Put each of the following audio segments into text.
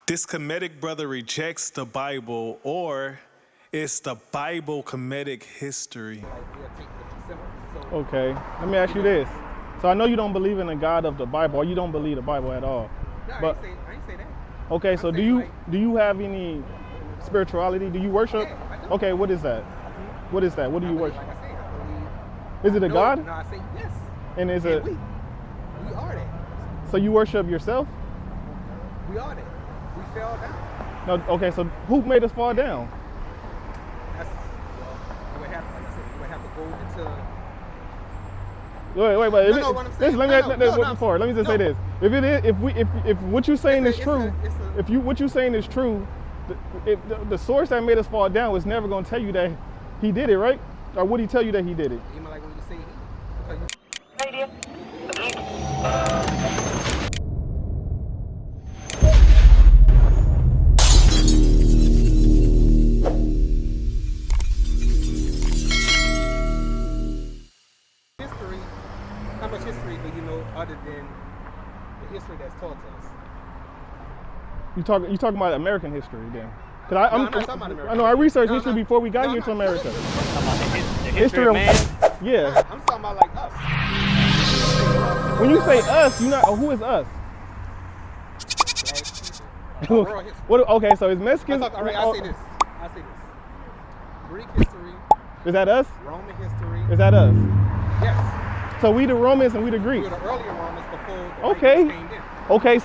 This Kemetic brother rejects the Bible, or it's the Bible Kemetic history. Okay, let me ask you this. So I know you don't believe in the God of the Bible, or you don't believe the Bible at all. No, But I ain't say that. okay, so do you have any spirituality? Do you worship? Yeah, I do. Okay, what is that? What is that? What do you worship? Like I said, I believe. Is it a God? No, I say yes. And is And it? we are that. So you worship yourself? We are that. We fell down. No. Okay, so who made us fall down? That's, you would have, like I said, you would have to go into. Wait. No, what I'm saying. Let me just say this. If it is, if what you're saying is true, what you're saying is true, the source that made us fall down was never going to tell you that he did it, right? Or would he tell you that he did it? Even like when you say he. History. How much history do you know other than the history that's taught to us? You talking about American history then? Because I'm not talking about American. I know I researched history before we got here to America. The history of man. Yeah. I'm talking about like us. When you say us, you not who is us? World history. What? Okay, so is Mexicans? I say this. Greek history. Is that us? Roman history. Is that us? Yes. So we the Romans and we the We Greeks. were the earlier Romans before the Okay. Greeks came in. Okay,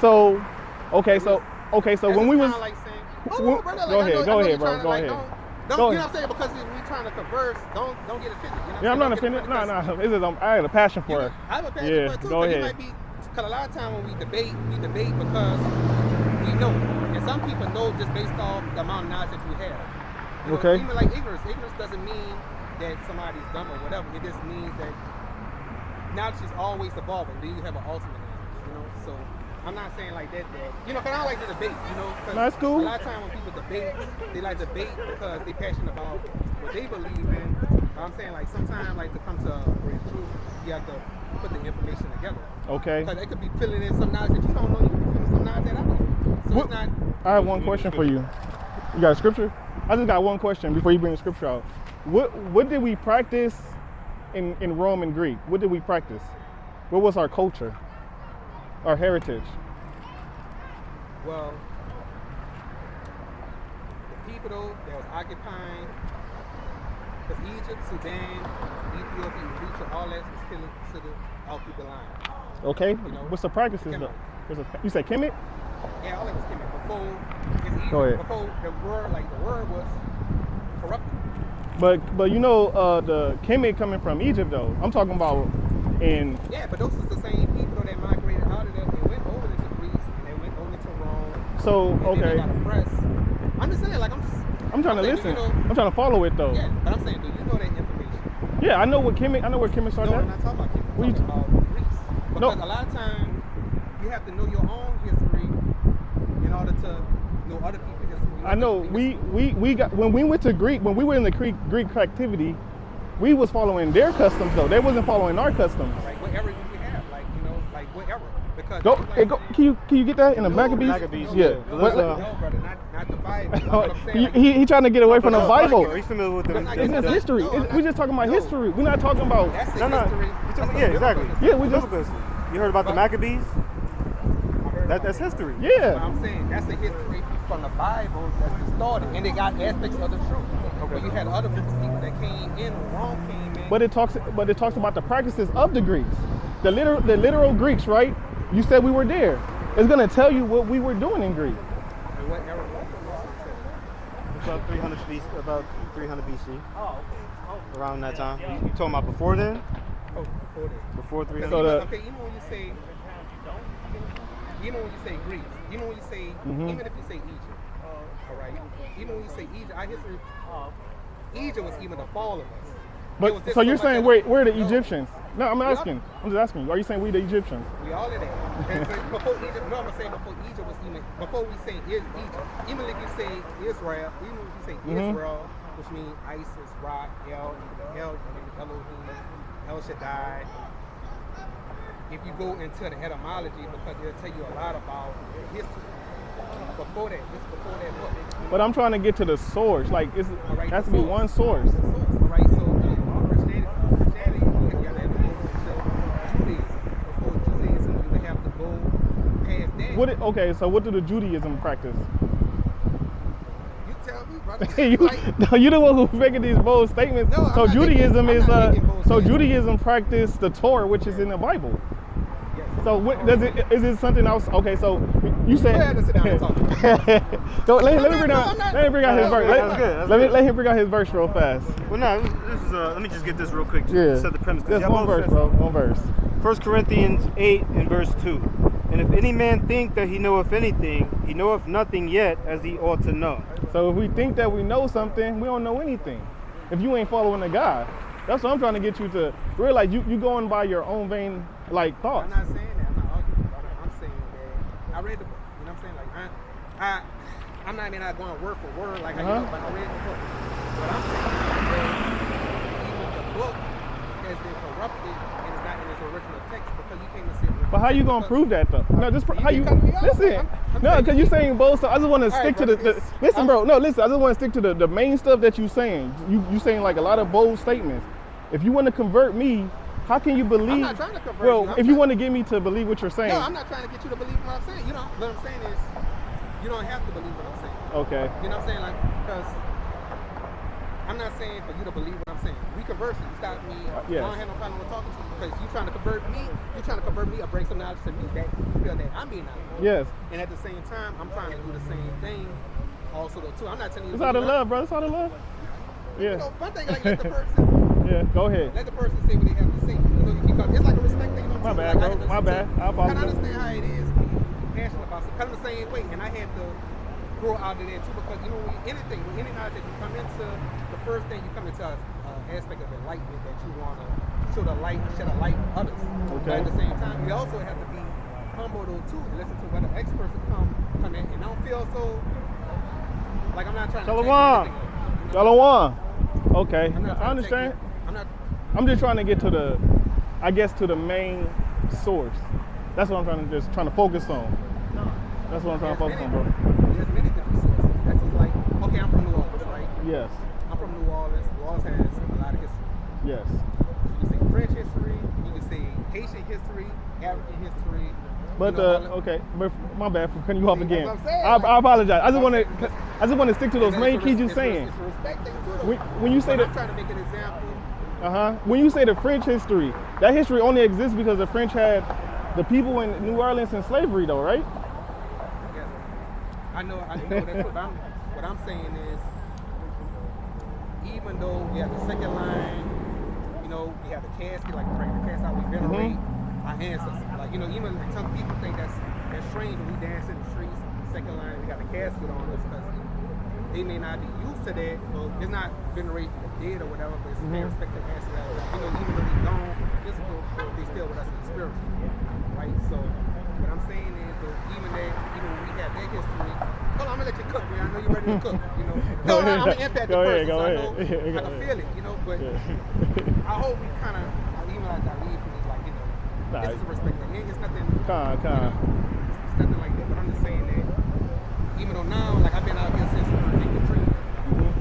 so when we was Like saying, Go ahead, bro. Go ahead. Don't, Go you know ahead. what I'm saying? Because we're trying to converse, don't get offended. You know what Yeah, I'm saying? not offended. No. I had a passion for it. I have a passion Yeah, for it too. go but ahead. It might be, because a lot of times when we debate because we know. And some people know just based off the amount of knowledge that you have. You know, Okay. Even like ignorance. Ignorance doesn't mean that somebody's dumb or whatever. It just means that knowledge is always evolving. Then you have an ultimate knowledge, you know? So I'm not saying like that, you know, because I don't like to debate, you know? That's cool. A lot of times when people debate, they like to debate because they're passionate about what they believe in. But I'm saying like sometimes like to come to a great truth, you have to put the information together. Okay. Because they could be filling in some knowledge that you don't know. You could be filling some knowledge that I know. So What- it's not. I have one question for you. You got a scripture? I just got one question before you bring the scripture out. What did we practice in Rome and Greek? What did we practice? What was our culture? Our heritage? Well, the people though that was occupying, because Egypt, Sudan, Ethiopia, Eritrea, all that was still considered out through the line. Okay. You know, What's the practices though? You said Kemet? Yeah, all that was Kemet. Before it's Egypt, Go ahead. before the word was corrupted. But you know the Kemet coming from Egypt though. I'm talking about in. Yeah, but those is the same people that migrated out of there and went over into Greece and they went over to Rome. So and okay. Then they got oppressed. I'm just saying, like I'm trying to saying, listen. do you know, I'm trying to follow it though. Yeah, but I'm saying, do you know that information? Yeah, I know what Kemet. I know where Kemet started No, at. I'm not talking about Kemet. What I'm talking about Greece. Because No. a lot of times you have to know your own history in order to know other people's history. I know we got when we went to Greek, when we were in the Greek captivity, we was following their customs though. They wasn't following our customs. Like whatever we have, like you know, like whatever. Because Go, like, hey, go. Can you get that in the Maccabees? Maccabees, Yeah. No, What- no, brother, not the Bible. What I'm saying, like, he trying to get away from the Bible. Are you familiar with But not It's just No, history. no, We're just talking about no. history. We're not talking about. that's the No, no. history. You That's talking- the yeah, exactly. biblical Yeah, we history. just. Biblical history. You heard about the Maccabees? I heard about That's that. history. But Yeah. I'm saying that's the history from the Bible that's distorted, and they got aspects of the truth. Okay. But you had other groups of people that came in, Rome came in. But it talks about the practices of the Greeks, the literal Greeks, right? You said we were there. It's gonna tell you what we were doing in Greek. And what era was it? About 300 BC. About 300 BC. Oh, okay. Around that time. You talking about before then? Oh, before that. Before 300. So Okay, even when you say Greece, even when you say, even if you say Egypt, all right, even when you say Egypt, our history, Egypt was even the fall of us. It was But just so you're much saying that- we're the No, Egyptians? No, I'm We asking. I'm just asking you. Are you saying we the Egyptians? We all of that. And so before Egypt, no, I'm saying before Egypt was even, before we say Egypt, even if you say Israel, even if you say Israel, which means Isis, Ra, Elohim, El Shaddai. If you go into the etymology, because it'll tell you a lot about history. before that. This is before that book. But I'm trying to get to the source. Like, it Alright, has the to be source. one source. The source. All right, so Christianity, you got to have to go to Judaism. Before Judaism, you would have to go past that. Okay, so what do the Judaism practice? You tell me, brother. No, you're the one who figured these bold statements. No, I'm so not Judaism making- is I'm not making bold so statements. Judaism practice the Torah, which is in the Bible. Yes. So what does it? Is it something else? Okay, so you said. Go ahead and sit down and talk. So let me No, bring no, out. I'm not- Let me bring out his no, verse. that's good, Let him bring out his verse real fast. Well, no, this is. Let me just get this real quick. Just Yeah. set the premise. 'cause Just y'all one both verse, said bro. something. One verse. 1 Corinthians 8 and verse 2. And if any man think that he knoweth anything, he knoweth nothing yet as he ought to know. So if we think that we know something, we don't know anything. If you ain't following the God, that's what I'm trying to get you to realize. You going by your own vain like I'm thoughts. not saying that. I'm not arguing about it. I'm saying that I read the book. You know what I'm saying? Like I'm not even not going word for word like I know, but I read the book. What I'm saying is that even the book has been corrupted and it's not in its original text because you came and said. But how you gonna prove that though? No, just how you keep cutting me off. listen. I'm No, saying because you saying both. So I just want to stick to brother, the it's- listen, bro. No, listen. I just want to stick to the main stuff that you saying. You saying like a lot of bold statements. If you want to convert me, how can you believe? I'm not trying to convert well, you. I'm if you trying- want to get me to believe what you're saying. No, I'm not trying to get you to believe what I'm saying. You know, what I'm saying is, you don't have to believe what I'm saying. Okay. You know what I'm saying? Like, because I'm not saying for you to believe what I'm saying. We converse. You stop me. Yes. I don't have no problem with talking to you because you trying to convert me. You trying to convert me or bring some knowledge to me that you feel that I'm being knowledgeable. Yes. And at the same time, I'm trying to do the same thing. Also, though, too. I'm not telling you. It's out of love, bro. It's out of love. You Yeah. know, one thing like let the person. Yeah. Go ahead. Let the person say what they have to say. You know, you keep it's like a respect thing. You know, My too. bad, Like, bro. My bad. I can apologize. understand how it is when you're passionate about something. Kind of the same way, and I had to grow out of that too because you know, when any knowledge that you come into, the first thing you come into aspect of enlightenment that you want to show the light, shed a light to others. But at the same time, we also have to be humble though too and listen to what the experts come in and don't feel so like I'm not trying to. Shalom. Shalom. Okay. I'm not I trying to understand. I'm not. I'm just trying to get to the, I guess, to the main source. That's what I'm trying to focus on. No. That's what I'm trying to focus on, bro. There's many different sources. That's just like, okay, I'm from New Orleans, right? Yes. I'm from New Orleans. New Orleans has a lot of history. Yes. You can say French history, you can say Haitian history, African history. But you know, all okay, but my bad for cutting you off See, again. that's what I'm saying, I like- apologize. I just want That's- to, stick to those and main it's a keys you're it's a- saying. It's a respect thing too. When you say But that, I'm trying to make an example. when you say the French history, that history only exists because the French had the people in New Orleans in slavery, though, right? Yes. I know that, but what I'm saying is, even though we have the second line, you know, we have the casket, like we bring the casket out, we venerate our ancestors. Like, you know, even like some people think that's strange when we dance in the streets. Second line, we got the casket on us because they may not be used to that. So it's not venerating the dead or whatever, but it's their respective ancestors. You know, even though they're gone physical, they still with us in the spiritual. Right? So what I'm saying is, even when we have that history, hold on, I'm gonna let you cook, man. I know you're ready to cook. You know, no, I'm gonna impact the person, so I know I can feel it. You know, but I hope we kind of, even like that, leave from this, like, you know, this is a respect thing. It's nothing. You know, it's nothing like that. But I'm just saying that, even though now, like I've been out here since Hurricane Katrina,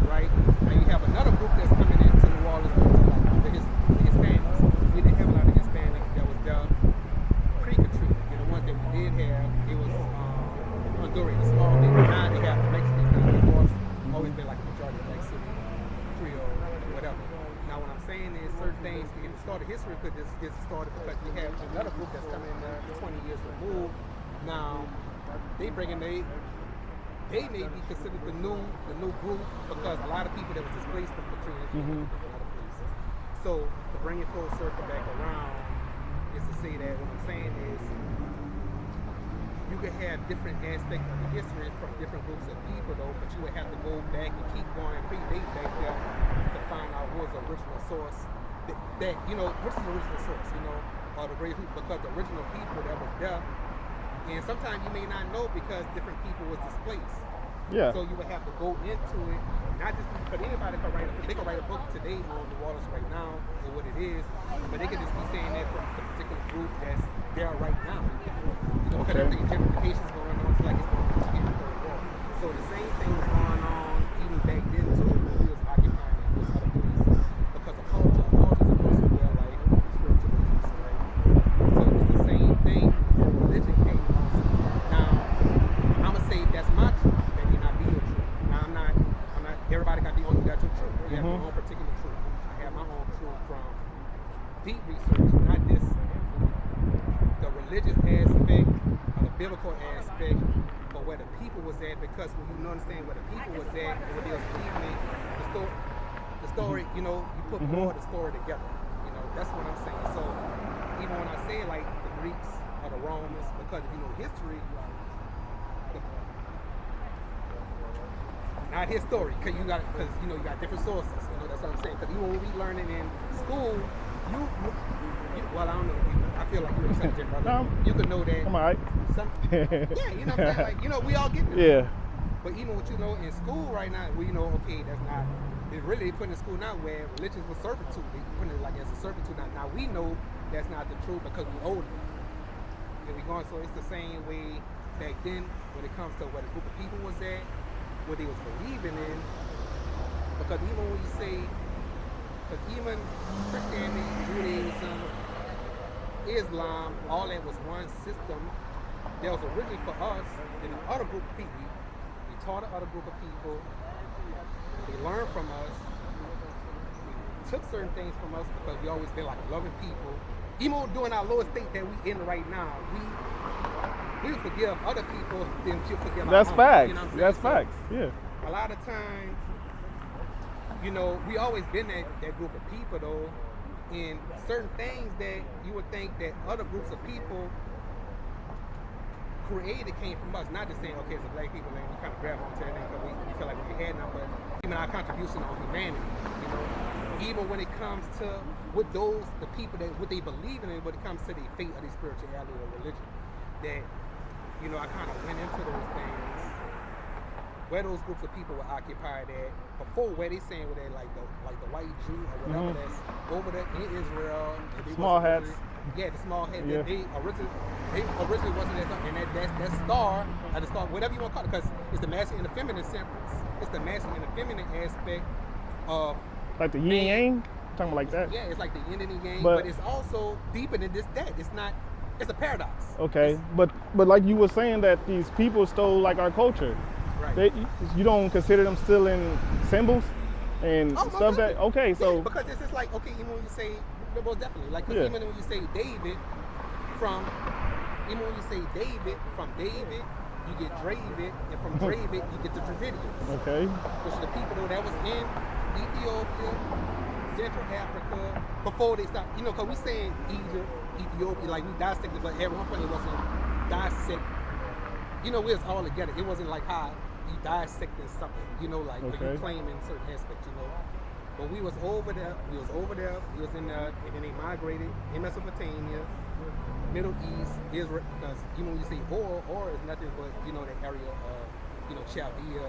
right? Now you have another group that's coming into New Orleans, like the Hispanics. We didn't have a lot of Hispanics that was there pre-Katrina. And the ones that we did have, it was Honduran, a small thing. Now they have the Mexicans now, of course, always been like a majority of Mexican, Creole, whatever. Now what I'm saying is certain things get started. History could just get started because you have another group that's coming in 20 years removed. Now they may be considered the new group because a lot of people that was displaced from Katrina from other places. So to bring it full circle back around is to say that what I'm saying is you could have different aspects of the history from different groups of people though, but you would have to go back and keep going and predate back there to find out what was the original source. That you know, which is the original source, you know, or the great because the original people that was there. And sometimes you may not know because different people was displaced. Yeah. So you would have to go into it not just because anybody can write they can write a book today on New Orleans right now or what it is, but they could just be saying that from the particular group that's there right now. Because everything gentrification is going on, it's like it's going to get third war. So the same thing was going on even back then too when we was occupying those other places because of culture. Culture is a person their life, spiritual beliefs, right? So it's the same thing before religion came also. Now, I'm gonna say that's my truth, that may not be your truth. Now I'm not everybody got your truth. You have your own particular truth. I have my own truth from deep research, not this the religious aspect or the biblical aspect, but where the people was at, because when you understand where the people was at and what they was believing in, the story, you know, you put more of the story together. You know, that's what I'm saying. So even when I say like the Greeks or the Romans, because if you know history, not his story, because you got different sources. You know, that's what I'm saying. Because even when we learning in school, you well, I don't know. I feel like you're intelligent, brother. You could know that. I'm all right. Yeah, you know what I'm saying? Like, you know, we all get that. Yeah. But even what you know in school right now, we know, okay, that's not. They really put in school now where religion was servitude. They put it like as a servitude now. Now we know that's not the truth because we older. And we going, so it's the same way back then when it comes to where the group of people was at, what they was believing in. Because even when you say, because even Christianity, Judaism, Islam, all that was one system that was originally for us and the other group of people. We taught the other group of people. They learned from us. We took certain things from us because we always been like loving people. Even during our lowest state that we in right now, we forgive other people than we forgive our That's own. facts. You know what I'm That's saying? facts. Yeah. A lot of times, you know, we always been that group of people though, and certain things that you would think that other groups of people created came from us. Not just saying, okay, it's the black people and we kind of grab onto everything because we feel like we had nothing, but even our contribution on humanity, you know, even when it comes to what the people that what they believe in, when it comes to their faith or their spirituality or religion, that, you know, I kind of went into those things. Where those groups of people were occupied at before, where they saying where they like the white Jew or whatever that's over there in Israel. Small hats. Yeah, the small hats. Yeah. They originally wasn't that, and that star, or the star, whatever you want to call it, because it's the masculine and the feminine semblance. It's the masculine and the feminine aspect of Like the yin yang, talking about like that. Yeah, it's like the yin and the yang, But but it's also deeper than this. That it's not. It's a paradox. Okay, but like you were saying that these people stole like our culture. Right. You don't consider them stealing symbols and stuff that, okay, so. Yeah, because it's just like, okay, even when you say, most definitely, like, Yeah. even when you say David, from David, you get Dravid, and from Dravid, you get the Dravidians. Okay. Which are the people though that was in Ethiopia, Central Africa, before they stopped, you know, because we saying Egypt, Ethiopia, like we dissected, but at one point it wasn't dissect. You know, we was all together. It wasn't like how you dissecting something, you know, like when you claiming certain aspects, you know. But we was over there, we was in there, and then they migrated in Mesopotamia, Middle East, Israel, because, you know, when you say or is nothing but, you know, the area of, you know, Chaldea,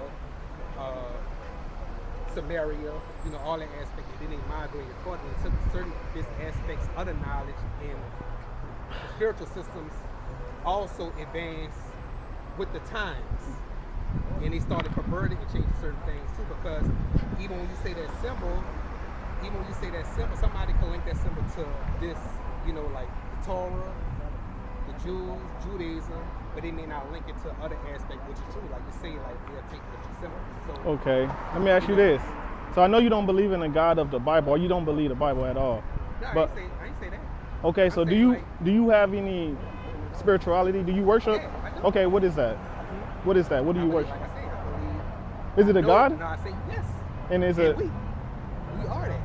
Samaria, you know, all that aspect, and then they migrated further and took certain aspects, other knowledge, and spiritual systems also advanced with the times, and they started perverting and changing certain things too, because even when you say that symbol, somebody can link that symbol to this, you know, like the Torah, the Jews, Judaism, but they may not link it to other aspects, which is true. Like you say, like they'll take different symbols. So, okay, let me ask you this. So I know you don't believe in the God of the Bible, or you don't believe the Bible at all. No, but I ain't say that. Okay, so do you have any spirituality? Do you worship? Yeah, I do. Okay, what is that? What is that? What do you worship? Like I say, I believe. Is it a God? No, I say yes. And is And it? we are that.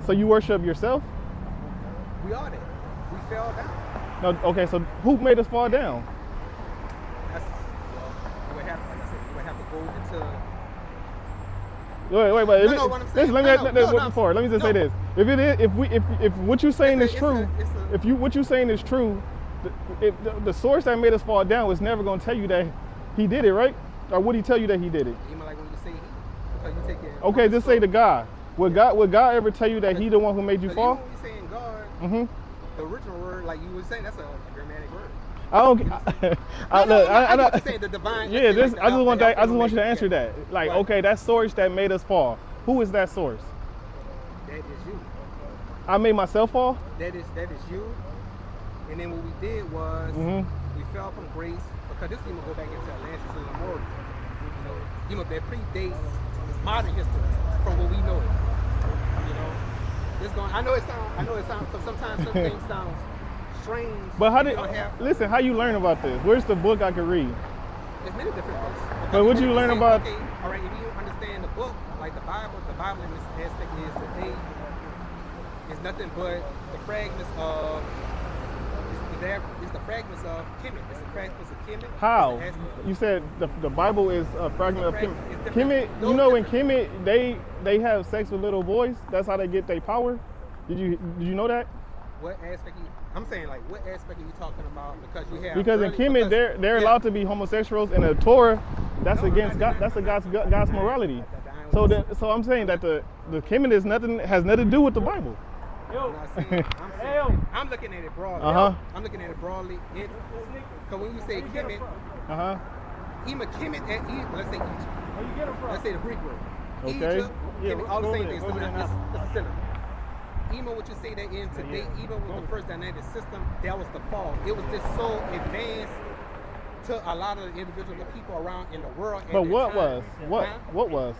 So you worship yourself? We are that. We fell down. No. Okay, so who made us fall down? That's, you would have, like I said, you would have to go into. Wait. No, what I'm saying. Let me just say this. If it is, if what you're saying is true, what you're saying is true, the source that made us fall down was never going to tell you that he did it, right? Or would he tell you that he did it? Even like when you say he. because you take it. Okay, just say the God. Would God ever tell you that He the one who made you fall? Even when we saying God, Mm-hmm. the original word, like you were saying, that's a Germanic word. I don't. I know what you're saying, the divine. Yeah, like this. the I just want that. I Alpha just want you to and answer Omega. that. Like, Right. okay, that source that made us fall. Who is that source? That is you. I made myself fall. That is you. And then what we did was Mhm. we fell from grace because this even go back into Atlantis and Lemuria. That predates modern history from what we know it. It's going. I know it sounds. Because sometimes some things sound strange. But how if did? you don't have- Listen, how you learn about this? Where's the book I could read? There's many different books. But what you learn about? Okay, all right. If you understand the book, like the Bible in this aspect is today is nothing but the fragments of. It's the fragments of Kemet. It's the fragments of Kemet. How? It's the You said the Bible is a fragment of Kemet. It's different. Kemet, No, you know, in different. Kemet, they have sex with little boys. That's how they get their power. Did you know that? What aspect? I'm saying, like, what aspect are you talking about? Because you have. Because in Kemet, they're yeah. allowed to be homosexuals. In the Torah, that's No, against I'm God. not That's denying- against God's morality. So I'm saying that the Kemet has nothing to do with the Bible. I'm looking at it broadly. Uh-huh. I'm looking at it broadly. Because when you say Kemet, even Kemet at Egypt, let's say Egypt. Let's say the Greek word. Okay. Egypt, Kemet, all the same thing. Go It's ahead. a synonym. Even what you say that in today, even with the first dynamic system, that was the fall. It was just so advanced to a lot of the individual people around in the world. at But that what time. was? Huh? What was?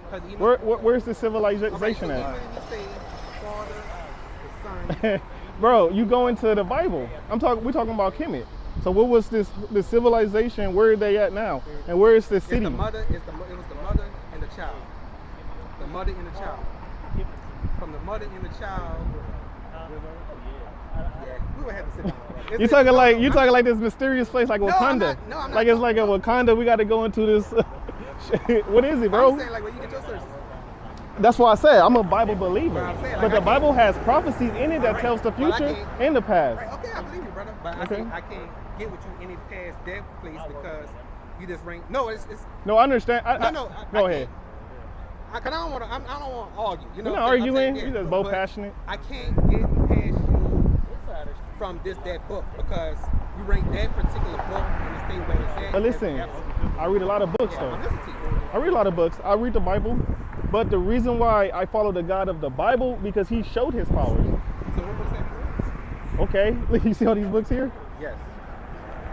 'Cause even- Where's the Okay, so civilization even at? when you say Father, the Son, Bro, you go into the Bible. We're talking about Kemet. So what was the civilization? Where are they at now? And where is the it's city? the mother. It was the mother and the child. The mother and the child. From the mother and the child. Yeah, we would have to sit down. Right? You're talking like this mysterious place like No, Wakanda. I'm not- no, I'm not like it's like a Wakanda. We got to go into this. What is it, bro? I'm saying, like, where you get your sources. That's why I said I'm a Bible believer. But I'm saying, like, but the I can't- Bible has prophecies in it that Right. tells the Well, I future can't- and the past. Right, okay, I believe you, brother. But Okay. I can't get with you any past that place because you just rank. No, it's No, I understand. Go ahead. Cause I don't want to. I don't want to argue. You know, You're what not I'm saying? I'm arguing. saying, You're just both but passionate. I can't get past you from that book because you rank that particular book and the state where it's at. But listen, as absolute. I read a lot of books Yeah, though. I'm listening to you. I read a lot of books. I read the Bible. But the reason why I follow the God of the Bible because He showed His power. So what books have you read? Okay, you see all these books here? Yes.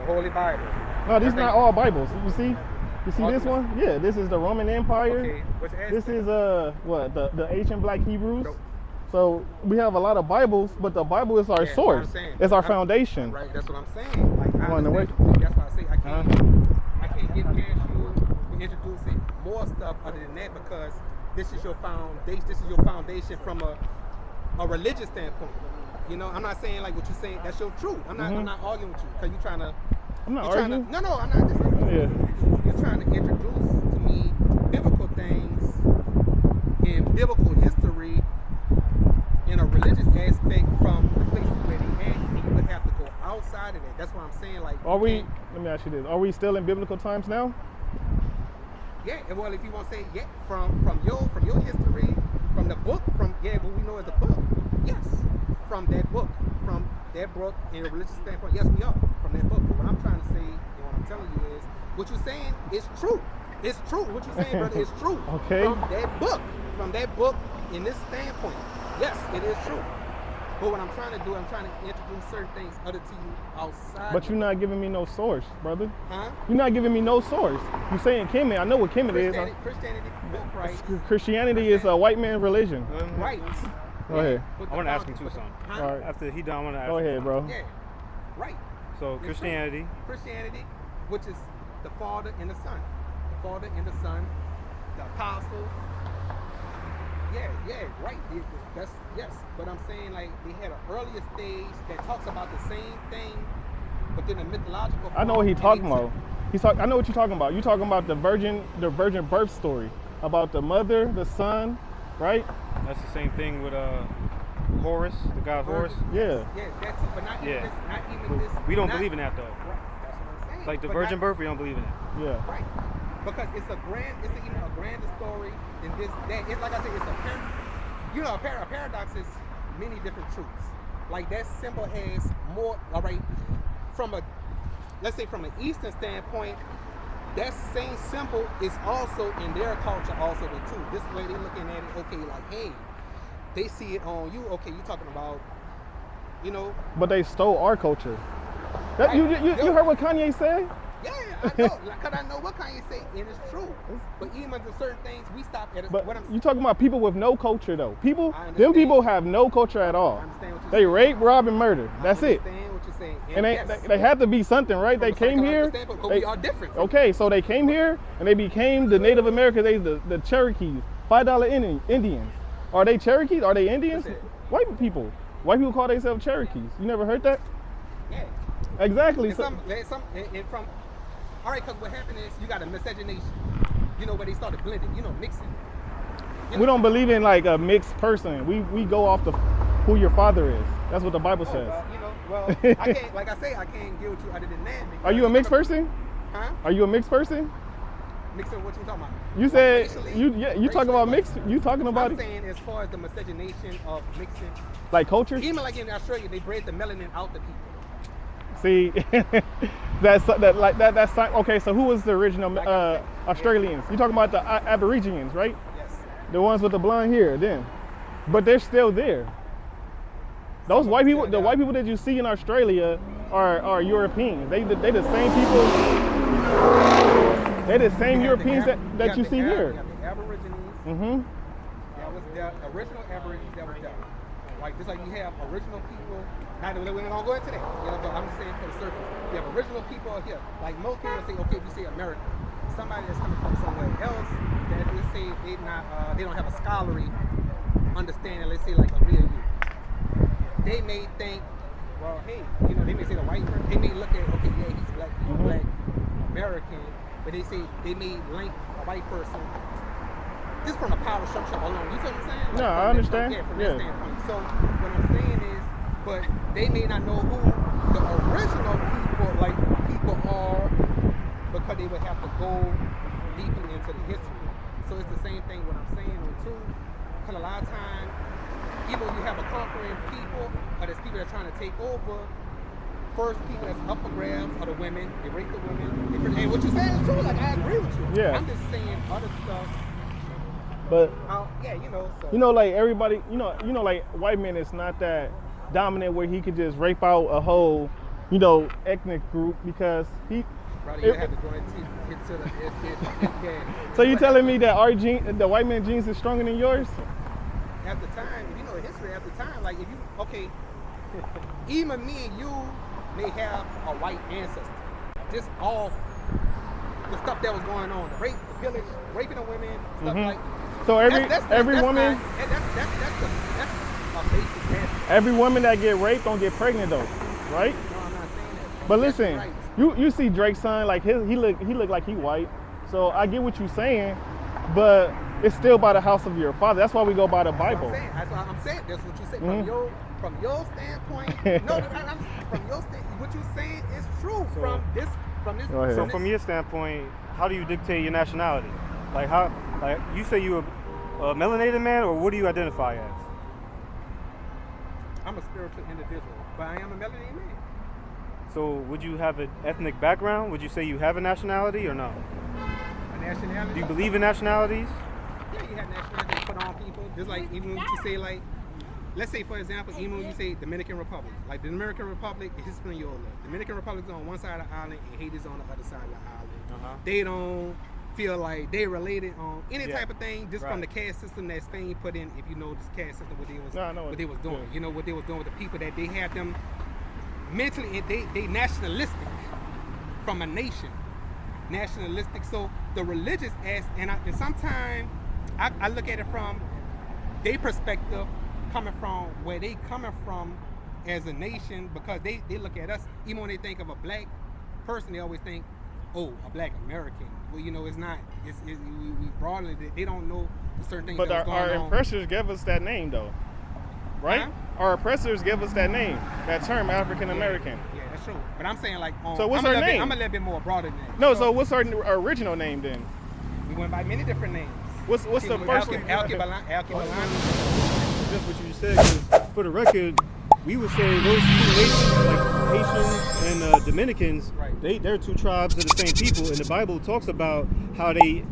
The Holy Bible. No, these I not think- all Bibles. You see? You see All this the- one? Yeah, this is the Roman Empire. Okay. Which This is what the ancient Black Hebrews. Nope. So we have a lot of Bibles, but the Bible is our Yeah, source. what I'm saying. It's our I'm- foundation. Right, that's what I'm saying. Like, I Come on, understand. wait. See, that's why I say I can't get past you for introducing more stuff other than that because this is your foundation. This is your foundation from a religious standpoint. You know, I'm not saying like what you're saying. That's your truth. I'm not arguing with you because you're trying to. I'm not you're trying arguing. to. No, I'm not. Yeah. You're trying to introduce to me biblical things in biblical history in a religious aspect from the places where they at, and you would have to go outside of that. That's what I'm saying. Like, Are you we? can't- Let me ask you this: are we still in biblical times now? Yeah, and well, if you want to say from your history, from the book, from what we know as a book, yes, from that book in a religious standpoint, yes, we are from that book. But what I'm trying to say and what I'm telling you is, what you're saying is true. It's true. What you're saying, brother, is true. Okay. From that book, in this standpoint, yes, it is true. But what I'm trying to do, I'm trying to introduce certain things other to you outside. But you're not giving me no source, brother. Huh? You're not giving me no source. You're saying Kemet. I know what Kemet is. Christianity, book, right? Christianity is a white man religion. Right. Go ahead. I want to ask him too something. Huh? All right. After he done, I want to ask Go him ahead, something. bro. Yeah. Right. So It's Christianity, true. Christianity, which is the Father and the Son. The Father and the Son, the apostles. Yeah, right. That's yes. But I'm saying like they had an earlier stage that talks about the same thing, but then the mythological. I know what he's form, talking and about. I know what you're talking about. You're talking about the virgin birth story, about the mother, the son, right? that's the same thing with Horus, the god Horus. Yeah. Yeah, that's it. But not even Yeah. this. Not even But this. we don't not- believe in that though. Right. That's what I'm saying. Like the But virgin not- birth, we don't believe in that. Yeah. Right. because it's even a grander story than this. That it's like I said, it's a paradox is many different truths. Like that symbol has more. All right, let's say from an Eastern standpoint, that same symbol is also in their culture also too. This way they looking at it. Okay, like hey, they see it on you. Okay, you talking about, you know. But they stole our culture. That, Right. you heard what Kanye said? Yeah, I know, because I know what Kanye say, and it's true. But even with certain things, we stop at it. But What I'm you talking about people with no culture though. People, I them understand. people have no culture at all. I understand what you're They saying. rape, rob, and murder. That's I it. understand what you're saying. And yes, they had to be something, right? from They a came here. psychological standpoint, but they- we are different. Okay, so they came here and they became the Native Americans. They the Cherokees, $5 Indians. Are they Cherokees? Are they Indians? What's that? White people. White people call themselves Cherokees. You never heard that? Yeah. Exactly. And from, all right, because what happened is you got a miscegenation. You know, where they started blending, you know, mixing. You We know, don't believe in like a mixed person. We go off the who your father is. That's what the Bible says. I can't, like I say, I can't get with you other than that. Are you a mixed person? Huh? Are you a mixed person? Mixing what you talking about? You Like said racially? you talking about Racially, mixed. You talking about I'm it saying as far as the miscegenation of mixing, like cultures? even like in Australia, they bred the melanin out the people. See, that's okay. So who was the original Like I said, Australians? You talking about the Aborigines, right? Yes. The ones with the blonde hair, then, but they're still there. Those white people, the white people that you see in Australia, are Europeans. They the same people. They're the same Europeans that you see here. You got the Aborigines. Mm-hmm. That was the original Aborigines that was there. Like just like you have original people. Not that we're not gonna go into that, you know. But I'm just saying for the surface, you have original people here. Like most people say, okay, if you say America, somebody that's coming from somewhere else that they say they don't have a scholarly understanding. Let's say like a real you. They may think, well, hey, you know, they may say the white person. They may look at, okay, yeah, he's black, American, but they may link a white person just from a power structure alone. You see what I'm saying? Like No, I from understand. From Yeah. that standpoint. So what I'm saying is, but they may not know who the original people are because they would have to go deeply into the history. So it's the same thing what I'm saying too. Because a lot of times, even when you have a conquering people, or there's people that are trying to take over, first people that's up for grabs are the women. They rape the women. And what you're saying is true. Like I agree with you. Yeah. I'm just saying other stuff. But Yeah, you know. So. you know, like everybody, you know, like white man is not that dominant where he could just rape out a whole, you know, ethnic group because he. Brother, you have to join hit to the So you telling me that the white man genes is stronger than yours? At the time, you know the history at the time, like if you even me and you may have a white ancestor. Just all the stuff that was going on, the rape, the pillage, raping the women, stuff like So every woman, that's a basic answer. every woman that get raped don't get pregnant though, right? No, I'm not saying that. But That's listen, right. you see Drake's son, like he look like he white. So I get what you're saying, but it's still by the house of your father. That's why we go by the Bible. That's what I'm saying. That's what you say from your standpoint. From your standpoint, what you're saying is true. From this. Go ahead. So from your standpoint, how do you dictate your nationality? Like how? Like you say you're a melanated man, or what do you identify as? I'm a spiritual individual, but I am a melanated man. So would you have an ethnic background? Would you say you have a nationality or no? A nationality. Do you believe in nationalities? Yeah, you have nationalities put on people. Just like even when you say like, let's say for example, even when you say Dominican Republic, like the Dominican Republic is Hispaniola. Dominican Republic is on one side of the island and Haiti's on the other side of the island. They don't feel like they related on any type of thing just from the caste system that Spain put in. If you know this caste system, what they was doing. You know what they was doing with the people that they had them mentally. They nationalistic from a nation. Nationalistic. So the religious aspect, and sometimes I look at it from their perspective, coming from where they coming from as a nation, because they look at us, even when they think of a black person, they always think, oh, a black American. Well, you know, it's not. We broadly, they don't know the certain things But that was our going on. oppressors gave us that name though, right? Huh? Our oppressors give us that name, that term, African American. Yeah, that's sure. But I'm saying like, So what's I'm her a little name? Bit, I'm a little bit more broader than that. No, so what's her original name then? We went by many different names. What's the first one? Alkebalani. That's what you just said. 'Cause for the record, we would say those two nations, like Haitians and Dominicans, Right. they're two tribes of the same people, and the Bible talks about how they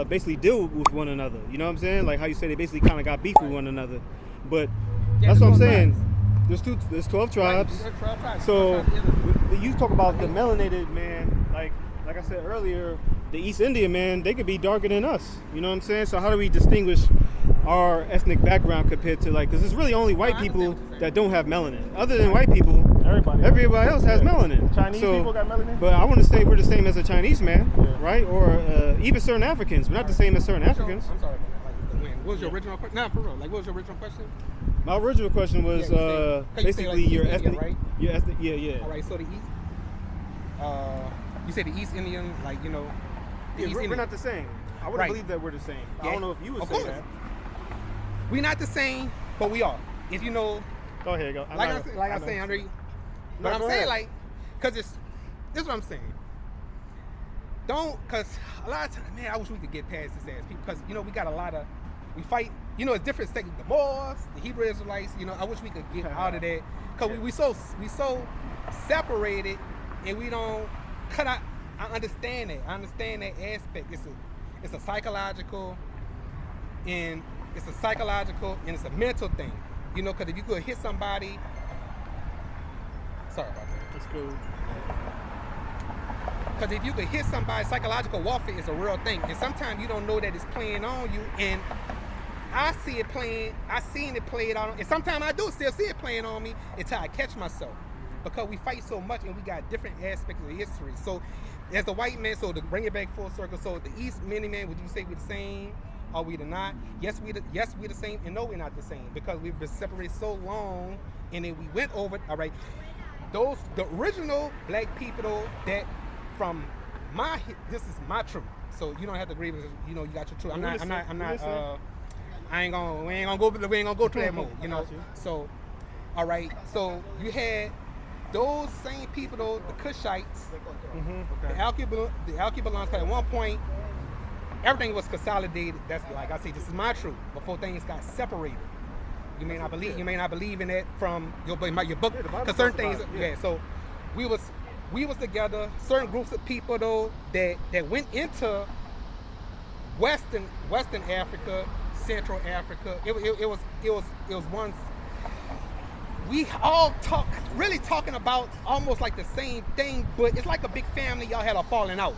basically deal with one another. You know what I'm saying? Like how you say they basically kind of got beef with one another. But Yeah, that's what I'm there's 12 saying. tribes. There's 12 tribes. Right, there's 12 tribes. So 12 tribes. you talk about the melanated man, like I said earlier, the East Indian man, they could be darker than us. You know what I'm saying? So how do we distinguish our ethnic background compared to because it's really only white I understand people what you're saying. that don't have melanin. Other than white people, everybody else has melanin. Chinese people got melanin? But I want to say we're the same as a Chinese man, Yeah. right? Or even certain Africans. We're not the same as certain Africans. I'm sorry about that. Like, the wind. What was your original question? Nah, for real. Like, what was your original question? My original question was Yeah, you say- you say, basically like, your East Indian, ethnic, right? your ethnic, yeah. All right, so the East, you said the East Indian, like, you know, the Yeah, East we're Indian. not the same. I would Right. believe that we're the same. I Yeah, don't know if you would of say course. that. We're not the same, but we are. If you know, Go ahead, go. like I say, Andre, but I'm go saying ahead. like, cause this is what I'm saying. Cause a lot of times, man, I wish we could get past this ass people, cause you know we got a lot of, we fight. You know, it's different sections. The Moors, the Hebrew Israelites. You know, I wish we could get out of that, cause we so separated, and we don't cut out. I understand that. I understand that aspect. It's a psychological, and it's a mental thing. You know, because if you could hit somebody, sorry about that. That's cool. Because if you could hit somebody, psychological warfare is a real thing, and sometimes you don't know that it's playing on you. And I see it playing. I seen it played out, and sometimes I do still see it playing on me until I catch myself. Because we fight so much, and we got different aspects of history. So, as a white man, so to bring it back full circle, so the East many man, would you say we're the same? Are we the not? Yes, we're the same, and no, we're not the same, because we've been separated so long, and then we went over. All right, the original black people that from this is my truth. So you don't have to agree with, you know, you got your truth. We ain't gonna go to that mode, you know. So, all right, so you had those same people, though, the Cushites, the Alkebalans, because at one point, everything was consolidated. That's like I say, this is my truth. Before things got separated, you may not believe in that from your book, because certain things. So we was together. Certain groups of people though that went into Western Africa, Central Africa. It was once. We all talking about almost like the same thing, but it's like a big family. Y'all had a falling out,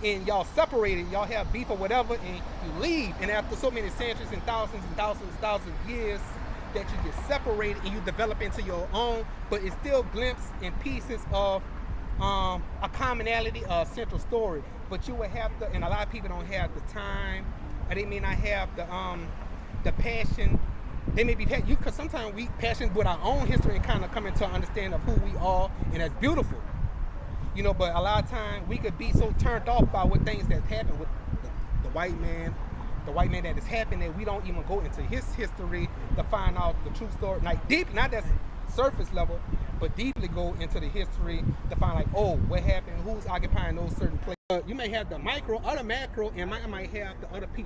and y'all separated. Y'all have beef or whatever, and you leave. And after so many centuries and thousands of years, that you get separated and you develop into your own. But it's still glimpses and pieces of a commonality, a central story. But you would have to, and a lot of people don't have the time, or they may not have the passion. They may be because sometimes we passionate with our own history and kind of come into an understanding of who we are, and that's beautiful, you know. But a lot of times we could be so turned off by what things that happen with the white man that has happened, that we don't even go into his history to find out the true story, like deep, not that surface level, but deeply go into the history to find like, oh, what happened, who's occupying those certain places. You may have the micro or the macro, and I might have the other piece.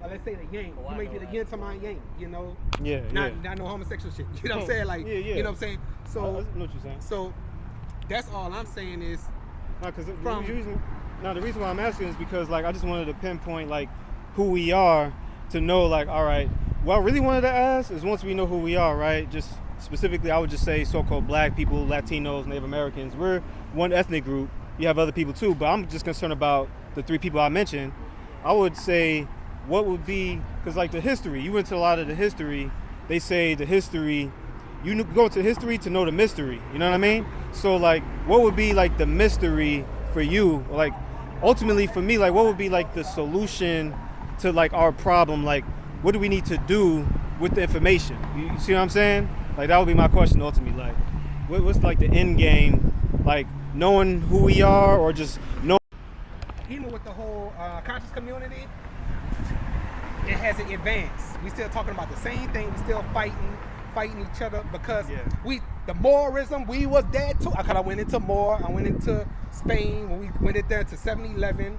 Let's say the yang. You may be the yin to my yang, you know? Not no homosexual shit. You know what I'm saying? Like, you know what I'm saying? So, I know what you're saying. So, that's all I'm saying is. The reason why I'm asking is because, like, I just wanted to pinpoint, like, who we are to know, like, all right, what I really wanted to ask is once we know who we are, right, just specifically, I would just say so-called black people, Latinos, Native Americans. We're one ethnic group. You have other people, too, but I'm just concerned about the three people I mentioned. I would say, what would be, because like the history, you went to a lot of the history, they say the history, you go to history to know the mystery, you know what I mean? So like, what would be like the mystery for you? Like, ultimately for me, like what would be like the solution to like our problem? Like, what do we need to do with the information? You see what I'm saying? Like, that would be my question ultimately. Like, what's like the end game? Like, knowing who we are, or just knowing? Even with the whole conscious community, it hasn't advanced. We still talking about the same thing. We still fighting fighting each other because Yeah. the Moorism, we was there too. I went into Moor, I went into Spain when we went in there to 7-Eleven.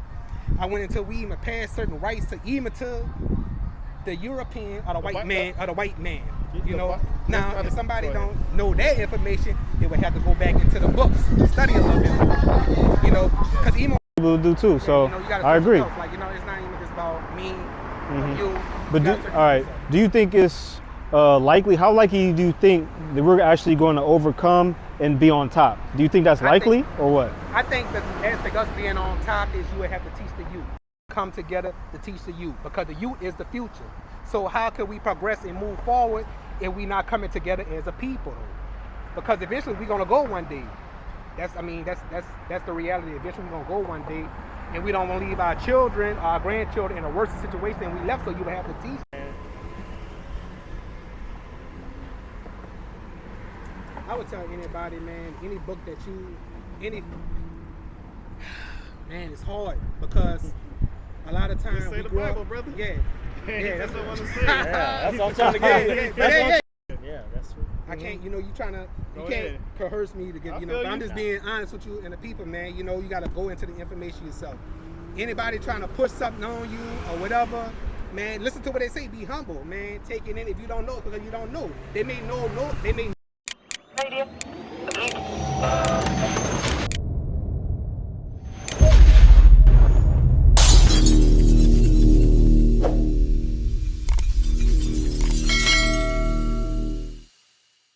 I went until we even passed certain rights to even to the European or the white man. You know, now if somebody don't know that information, they would have to go back into the books to study a little bit more. You know, because even People do too. So you know, you gotta I agree. Like, you know, it's not even just about me or you. But You all gotta right, yourself. do you think it's likely? How likely do you think that we're actually going to overcome and be on top? Do you think that's likely or what? I think the aspect of us being on top is you would have to teach the youth. Come together to teach the youth because the youth is the future. So how can we progress and move forward if we not coming together as a people? Because eventually we're gonna go one day. That's the reality. Eventually we're gonna go one day, and we don't want to leave our children, our grandchildren in a worse situation than we left. So you would have to teach. I would tell anybody, man, any book that man, it's hard because a lot of times we grow up, brother. Yeah, that's what I want to say. That's what I'm trying to get. Yeah, that's true. I can't, you know, you can't coerce me to get, you know, but I'm just being honest with you and the people, man. You know, you got to go into the information yourself. Anybody trying to push something on you or whatever, man, listen to what they say. Be humble, man. Take it in. If you don't know, because you don't know. They may know